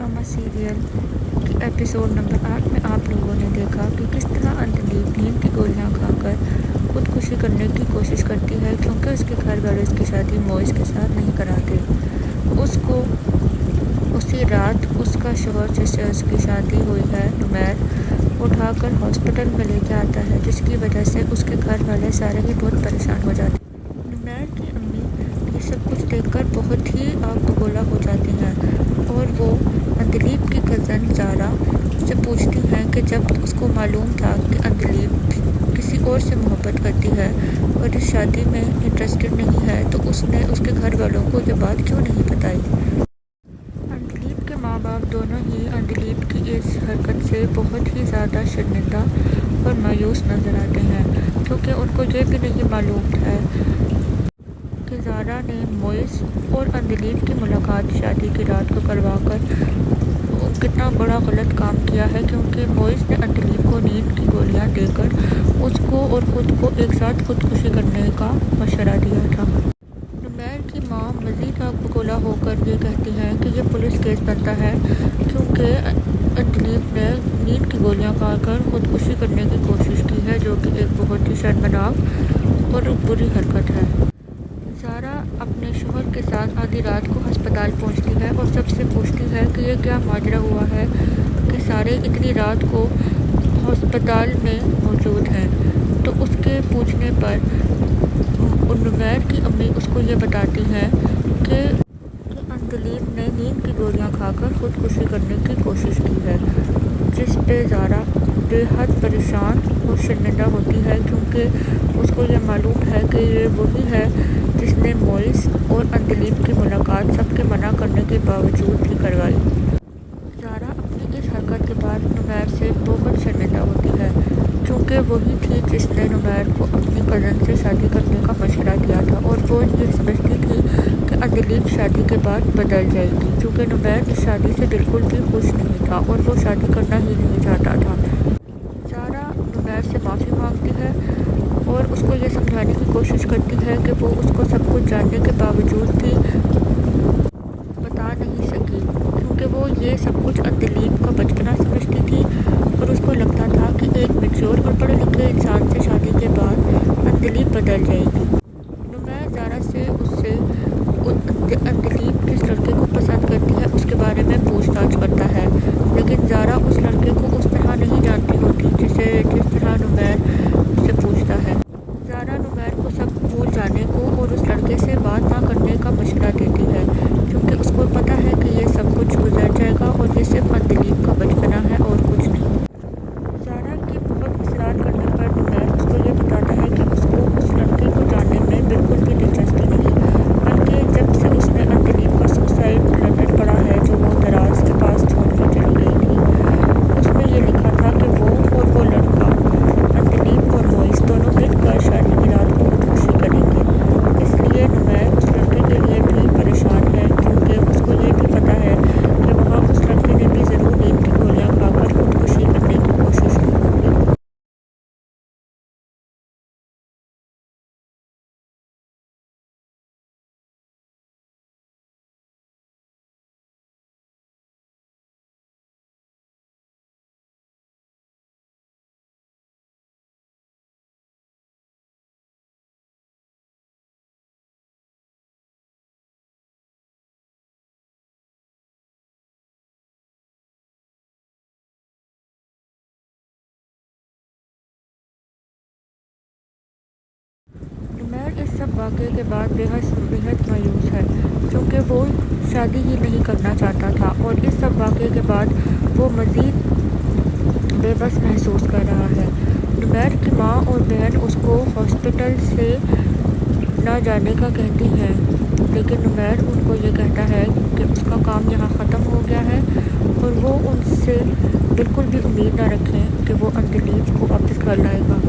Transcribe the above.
Drama serial की episode number 8 में आप लोगों ने देखा कि किस तरह अंजलि नींद की गोलियां खाकर खुदकुशी करने की कोशिश करती है, क्योंकि उसके घर वाले उसकी शादी मोइस के साथ नहीं कराते। उसको उसी रात उसका शौहर जिससे उसकी शादी हुई है नुमैर उठाकर हॉस्पिटल में लेके आता है, जिसकी वजह से उसके घर वाले सारे ही बहुत परेशान हो जाते हैं। नुमैर की अम्मी ये सब कुछ देखकर बहुत ही आग बबूला हो जाती हैं और वो अंजलीब की कज़न ज़ारा से पूछती हैं कि जब उसको मालूम था कि अंजलीब किसी और से मोहब्बत करती है और इस शादी में इंटरेस्टेड नहीं है, तो उसने उसके घर वालों को ये बात क्यों नहीं बताई। अंजलीब के माँ बाप दोनों ही अंजलीब की इस हरकत से बहुत ही ज़्यादा शर्मिंदा और मायूस नज़र आते हैं, क्योंकि उनको ये भी नहीं मालूम है कि ज़ारा ने मोइस और अंजलीब की मुलाकात शादी की रात को करवाकर कितना बड़ा गलत काम किया है, क्योंकि मोइस ने अंजलीब को नींद की गोलियां देकर उसको और ख़ुद को एक साथ खुदकुशी करने का मशवरा दिया था। नुमैर की माँ मज़ीद आग बबूला होकर ये कहती हैं कि ये पुलिस केस बनता है, क्योंकि अंजलीब ने नींद की गोलियां खाकर खुदकुशी करने की कोशिश की है, जो कि एक बहुत ही शर्मनाक और बुरी हरकत है। ज़ारा अपने शौहर के साथ आधी रात को अस्पताल पहुंचती है और सबसे पूछती है कि ये क्या माजरा हुआ है कि सारे इतनी रात को अस्पताल में मौजूद हैं। तो उसके पूछने पर नुमैर की अम्मी उसको ये बताती हैं कि अंजलीब ने नींद की गोलियां खाकर खुदकुशी करने की कोशिश की है, जिस पे ज़ारा बेहद परेशान और शर्मिंदा होती है, क्योंकि उसको ये मालूम है कि ये वही है जिसने मोइस और अंजलीब की मुलाकात सबके मना करने के बावजूद भी करवाई। ज़ारा अपनी इस हरकत के बाद नुमैर से बहुत शर्मिंदा होती है, क्योंकि वही थी जिसने नुमैर को अपनी कज़न से शादी करने का मशवरा दिया था, और वो ये समझती थी कि अंजलीब शादी के बाद बदल जाएगी, क्योंकि नुमैर इस शादी से बिल्कुल भी खुश नहीं था और वो शादी करना ही नहीं चाहता था। ज़ारा नुमैर से माफ़ी मांगती है और उसको ये समझाने की कोशिश करती है कि वो उसको सब कुछ जानने के बावजूद भी बता नहीं सकी, क्योंकि वो ये सब कुछ अंजलीब का बचपना समझती थी और उसको लगता था कि एक मैच्योर और पढ़े लिखे इंसान से शादी के बाद अंजलीब बदल जाएगी। नुमैर ज़ारा से उससे अंजलीब किस लड़के को पसंद करती है उसके बारे में पूछताछ करता है, लेकिन ज़ारा उस लड़के को उस तरह नहीं जानती होती जिस तरह नुमैर उससे पूछता है। ज़ारा नुमैर को सब भूल जाने को और उस लड़के से बात ना करने का मशवरा देती है, क्योंकि उसको पता है कि ये सब कुछ गुजर जाएगा और ये सिर्फ अंजलीब का बचपना है और कुछ नहीं। ज़ारा की बहुत इसरार करने पर नुमैर उसको ये बताता है कि उसको उस लड़के को जानने में बिल्कुल भी दिलचस्पी नहीं, बल्कि जब से उसने अंजलीब का सुसाइड लेटर पढ़ा है जो वो दराज के पास छोड़ कर चली गई थी, उसमें ये लिखा था कि वो लड़का अंजलीब और मोइस दोनों मिलकर शादी की रात को खुदकुशी करेंगे। इसलिए नुमैर उस लड़के के लिए भी परेशान है, क्योंकि उसको ये भी पता है कि वहाँ उस लड़के ने भी ज़रूर नींद की गोलियां खाकर खुदकुशी करने की कोशिश की होगी। नुमैर इस सब वाक़े के बाद बेहद मायूस है, क्योंकि वो शादी ही नहीं करना चाहता था और इस सब वाक़े के बाद वो मज़ीद बेबस महसूस कर रहा है। नुमैर की माँ और बहन उसको हॉस्पिटल से ना जाने का कहती हैं, लेकिन नुमैर उनको ये कहता है कि उसका काम यहाँ ख़त्म हो गया है और वो उनसे बिल्कुल भी उम्मीद ना रखें कि वो अंजलीब को वापस घर लाएगा।